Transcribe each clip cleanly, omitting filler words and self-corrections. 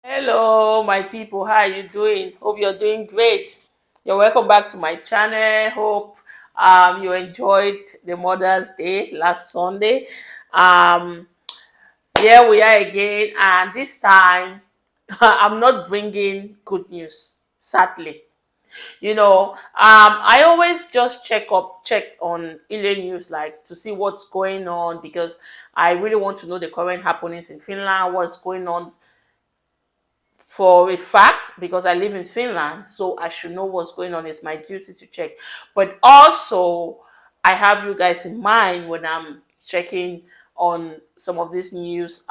Hello, my people. How are you doing? Hope you're doing great. You're welcome back to my channel. Hope you enjoyed the Mother's Day last Sunday. Um, Here we are again, and this time I'm not bringing good news, sadly. I always just check on Ile News, like to see what's going on because I really want to know the current happenings in Finland, what's going on for a fact because I live in Finland, so I should know what's going on. It's my duty to check. But also, I have you guys in mind when I'm checking on some of these news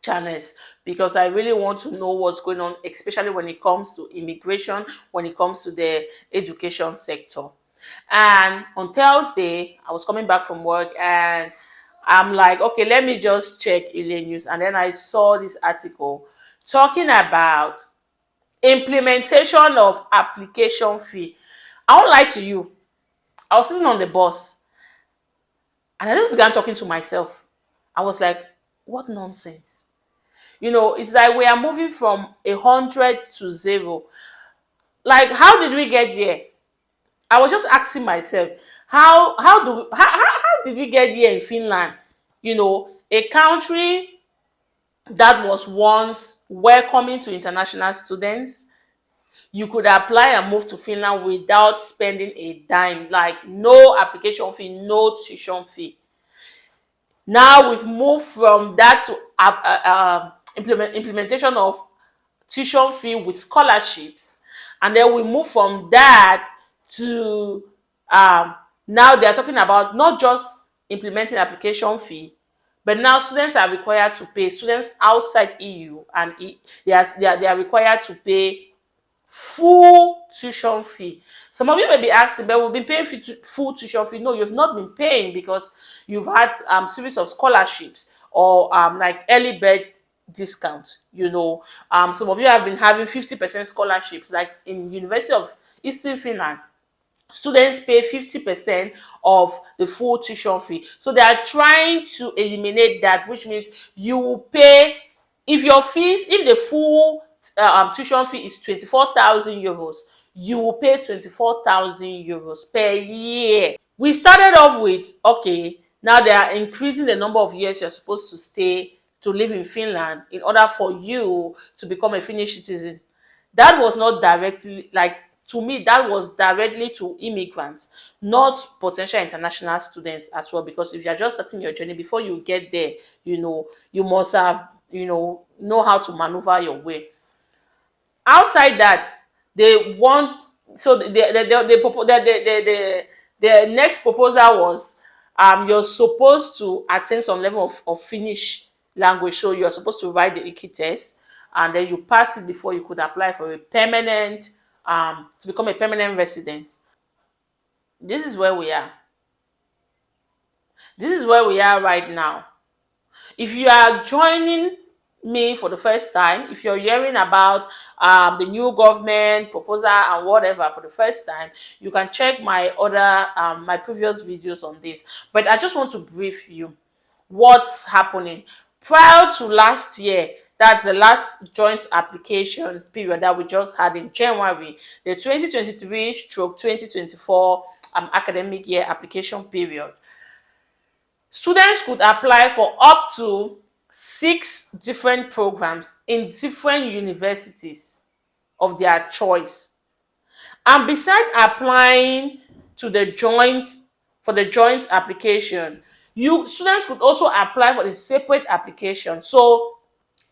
channels because I really want to know what's going on, especially when it comes to immigration, when it comes to the education sector. And on Thursday, I was coming back from work and I'm like, okay, let me just check Ile News. And then I saw this article talking about implementation of application fee. I won't lie to you. I was sitting on the bus and I just began talking to myself. I was like, what nonsense. It's like we are moving from 100 to zero. Like, how did we get there? I was just asking myself, how did we get here in Finland? A country that was once welcoming to international students. You could apply and move to Finland without spending a dime, like no application fee, no tuition fee. Now we've moved from that to implementation of tuition fee with scholarships, and then we move from that to now they are talking about not just implementing application fee, but now students are required to pay. Students outside EU and they are required to pay full tuition fee. Some of you may be asking, but we've been paying full tuition fee. No, you've not been paying because you've had series of scholarships or like early bird discount. Some of you have been having 50% scholarships, like in University of Eastern Finland. Students pay 50% of the full tuition fee. So they are trying to eliminate that, which means you will pay if the full tuition fee is 24,000 euros, you will pay 24,000 euros per year. We started off with, okay, now they are increasing the number of years you're supposed to stay to live in Finland in order for you to become a Finnish citizen. That was not directly, like, to me, that was directly to immigrants, not potential international students as well. Because if you're just starting your journey, before you get there, you must have, know how to maneuver your way. Outside that, they want so the next proposal was you're supposed to attain some level of Finnish language. So you're supposed to write the IQ test and then you pass it before you could apply for a permanent to become a permanent resident. This is where we are. This is where we are right now. If you are joining me for the first time, if you're hearing about the new government proposal and whatever for the first time, you can check my other my previous videos on this. But I just want to brief you what's happening. Prior to last year, that's the last joint application period that we just had in January, the 2023/2024 academic year application period. Students could apply for up to 6 different programs in different universities of their choice. And besides applying to the joint application, students could also apply for a separate application. So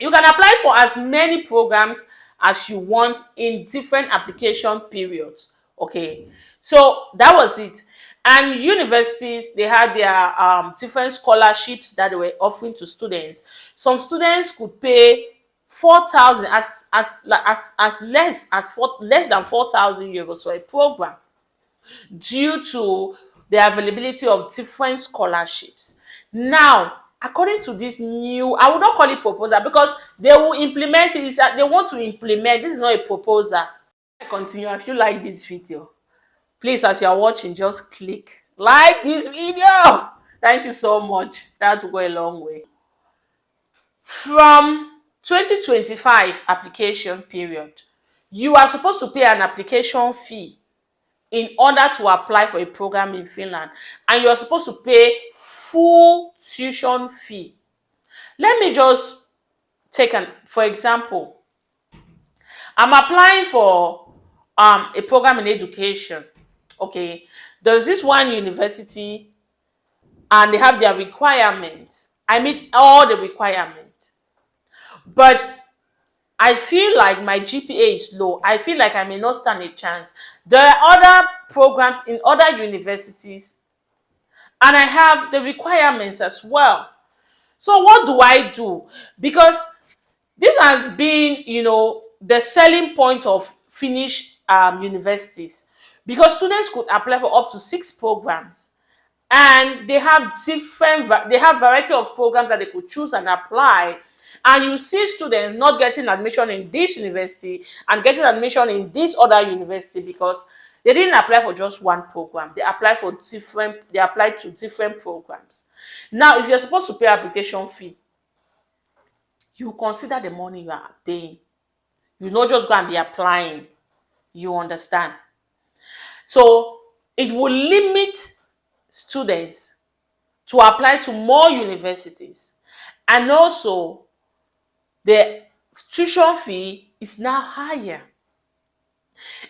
you can apply for as many programs as you want in different application periods. Okay, so that was it. And universities, they had their different scholarships that they were offering to students. Some students could pay 4,000 as less than 4,000 euros for a program due to the availability of different scholarships. Now, according to this new, I would not call it proposal because they will implement it. They want to implement. This is not a proposal. I continue. If you like this video, please, as you are watching, just click like this video. Thank you so much. That will go a long way. From 2025 application period, you are supposed to pay an application fee in order to apply for a program in Finland, and you are supposed to pay full tuition fee. Let me just take for example, I'm applying for a program in education. Okay, there's this one university and they have their requirements. I meet all the requirements, but I feel like my GPA is low. I feel like I may not stand a chance. There are other programs in other universities, and I have the requirements as well. So what do I do? Because this has been, the selling point of Finnish universities, because students could apply for up to 6 programs, and they have variety of programs that they could choose and apply. And you see students not getting admission in this university and getting admission in this other university because they didn't apply for just one program. They applied to different programs. Now, if you're supposed to pay application fee, you consider the money you are paying. You not just go and be applying. You understand? So it will limit students to apply to more universities, and also the tuition fee is now higher.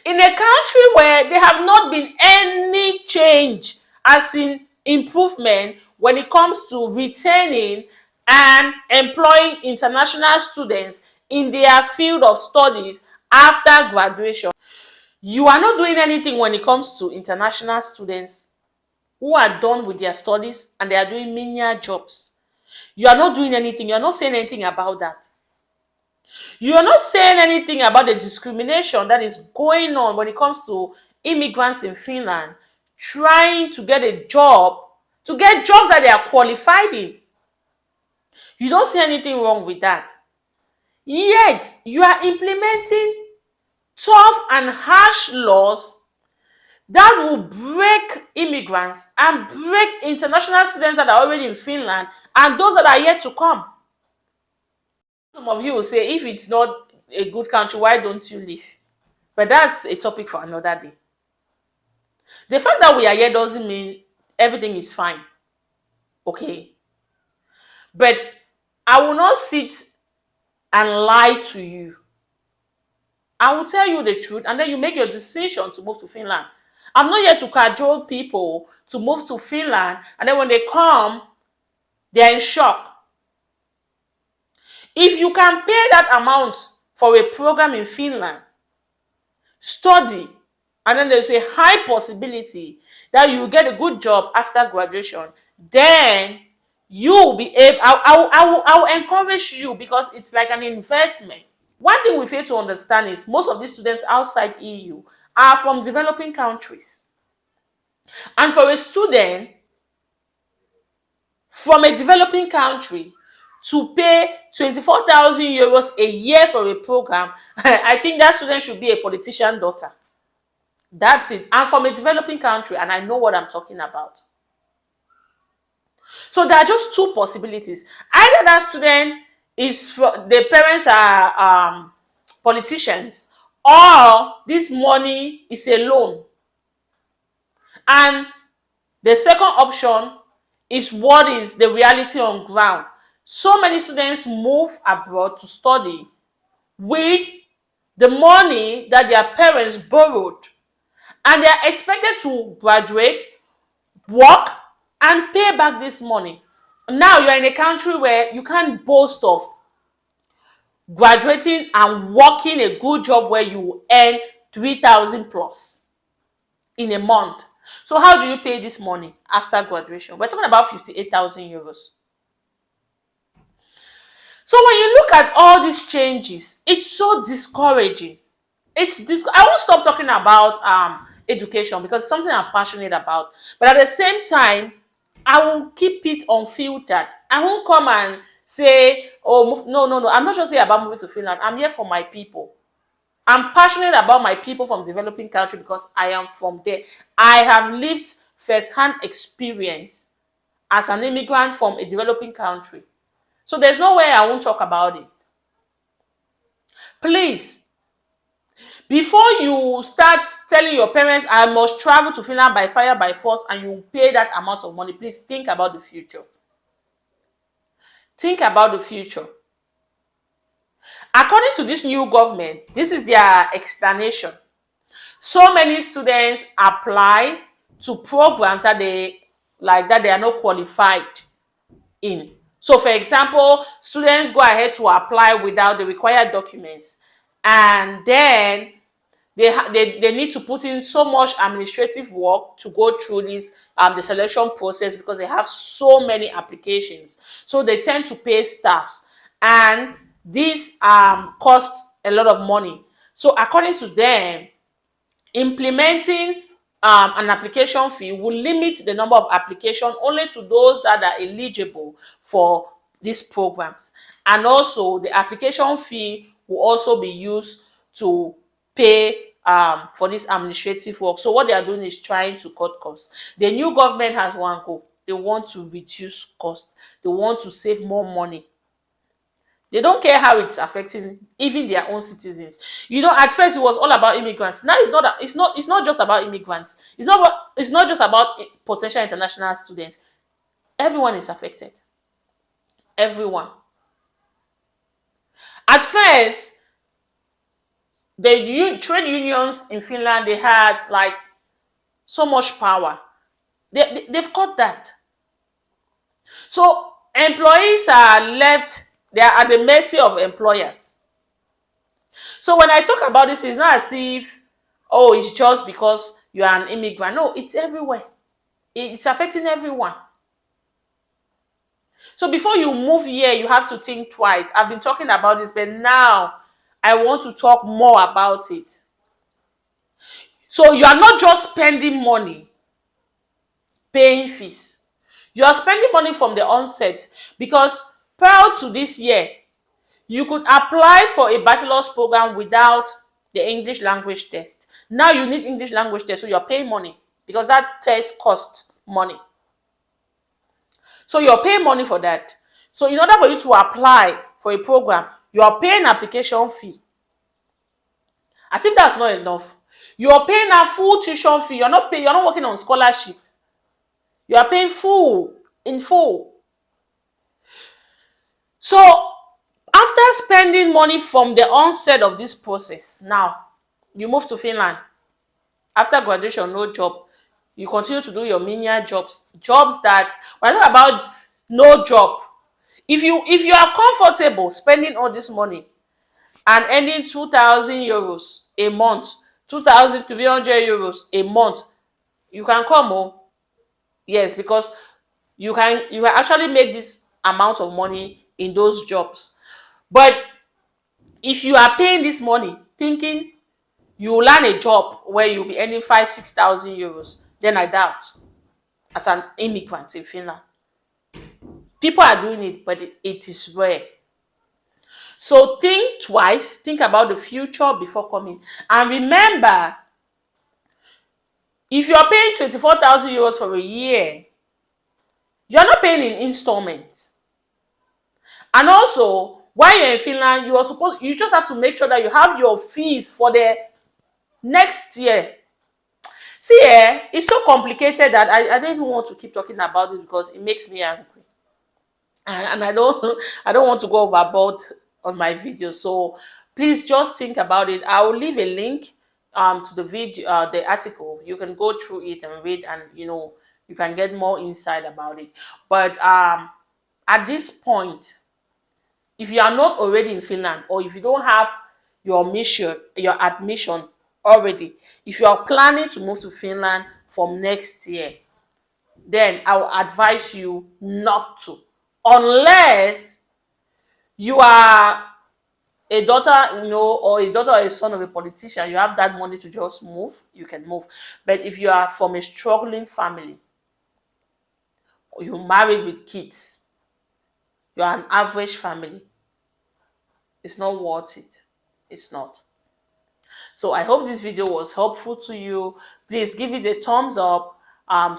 In a country where there have not been any change, as in improvement, when it comes to retaining and employing international students in their field of studies after graduation, you are not doing anything when it comes to international students who are done with their studies and they are doing menial jobs. You are not doing anything. You are not saying anything about that. You are not saying anything about the discrimination that is going on when it comes to immigrants in Finland trying to get a job, to get jobs that they are qualified in. You don't see anything wrong with that. Yet, you are implementing tough and harsh laws that will break immigrants and break international students that are already in Finland and those that are yet to come. Some of you will say, if it's not a good country, why don't you leave? But that's a topic for another day. The fact that we are here doesn't mean everything is fine. Okay? But I will not sit and lie to you. I will tell you the truth, and then you make your decision to move to Finland. I'm not here to cajole people to move to Finland, and then when they come, they're in shock. If you can pay that amount for a program in Finland, study, and then there's a high possibility that you will get a good job after graduation, then you will be able, I will encourage you, because it's like an investment. One thing we fail to understand is most of these students outside EU are from developing countries. And for a student from a developing country to pay 24,000 euros a year for a program, I think that student should be a politician's daughter. That's it. I'm from a developing country and I know what I'm talking about. So there are just two possibilities. Either that student the parents are politicians, or this money is a loan. And the second option is what is the reality on ground. So many students move abroad to study with the money that their parents borrowed, and they are expected to graduate, work, and pay back this money. Now you are in a country where you can't boast of graduating and working a good job where you earn 3,000 plus in a month. So how do you pay this money after graduation? We're talking about 58,000 euros. So when you look at all these changes, it's so discouraging. I won't stop talking about education because it's something I'm passionate about. But at the same time, I will keep it unfiltered. I won't come and say, oh, no. I'm not just here about moving to Finland. I'm here for my people. I'm passionate about my people from developing country because I am from there. I have lived first-hand experience as an immigrant from a developing country. So there's no way I won't talk about it. Please, before you start telling your parents, I must travel to Finland by fire, by force, and you pay that amount of money, please think about the future. Think about the future. According to this new government, this is their explanation. So many students apply to programs that they are not qualified in. So, for example, students go ahead to apply without the required documents, and then they need to put in so much administrative work to go through this the selection process, because they have so many applications. So they tend to pay staffs, and this cost a lot of money. So according to them, implementing an application fee will limit the number of applications only to those that are eligible for these programs. And also, the application fee will also be used to pay for this administrative work. So what they are doing is trying to cut costs. The new government has one goal. They want to reduce costs. They want to save more money. They don't care how it's affecting even their own citizens. At first it was all about immigrants. Now it's not just about immigrants. It's not just about potential international students. Everyone is affected. Everyone. At first, the trade unions in Finland, they had so much power. They've cut that. So employees are left, they are at the mercy of employers. So when I talk about this, it's not as if, oh, it's just because you are an immigrant. No, it's everywhere. It's affecting everyone. So before you move here, you have to think twice. I've been talking about this, but now I want to talk more about it. So you are not just spending money paying fees. You are spending money from the onset, because prior to this year, you could apply for a bachelor's program without the English language test. Now you need English language test, so you're paying money, because that test costs money. So you're paying money for that. So in order for you to apply for a program, you are paying application fee. As if that's not enough. You're paying a full tuition fee. You're not working on scholarship. You are paying in full. So after spending money from the onset of this process, now you move to Finland. After graduation, no job. You continue to do your menial jobs that, when I talk about no job, if you are comfortable spending all this money and earning 2,000 euros a month, 2,300 euros a month, you can come home. Yes, because you can actually make this amount of money in those jobs. But if you are paying this money thinking you will land a job where you'll be earning 5,000-6,000 euros, then I doubt, as an immigrant in Finland. People are doing it, but it is rare. So think twice, think about the future before coming. And remember, if you are paying 24,000 euros for a year, you are not paying in installments. And also, while you're in Finland, you just have to make sure that you have your fees for the next year. See, it's so complicated that I don't even want to keep talking about it, because it makes me angry. And I don't want to go overboard on my video. So please just think about it. I will leave a link to the video, the article. You can go through it and read, and you can get more insight about it. But at this point, if you are not already in Finland, or if you don't have your admission already, if you are planning to move to Finland from next year, then I will advise you not to, unless you are a daughter, or a son of a politician. You have that money to just move, you can move. But if you are from a struggling family, or you're married with kids, you're an average family, it's not worth it. It's not. So I hope this video was helpful to you. Please give it a thumbs up,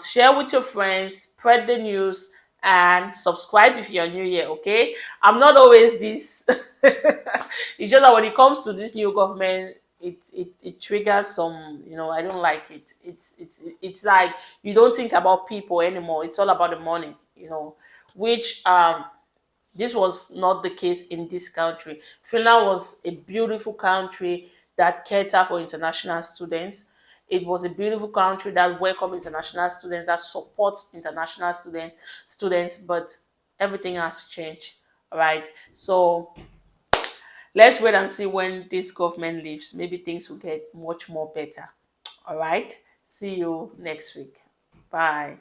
share with your friends, spread the news, and subscribe if you're new here. Okay, I'm not always this. It's just that when it comes to this new government, it triggers some, I don't like it. It's like you don't think about people anymore. It's all about the money, which this was not the case in this country. Finland was a beautiful country that catered for international students. It was a beautiful country that welcomed international students, that supports international students, but everything has changed. All right. So let's wait and see when this government leaves. Maybe things will get much more better. All right. See you next week. Bye.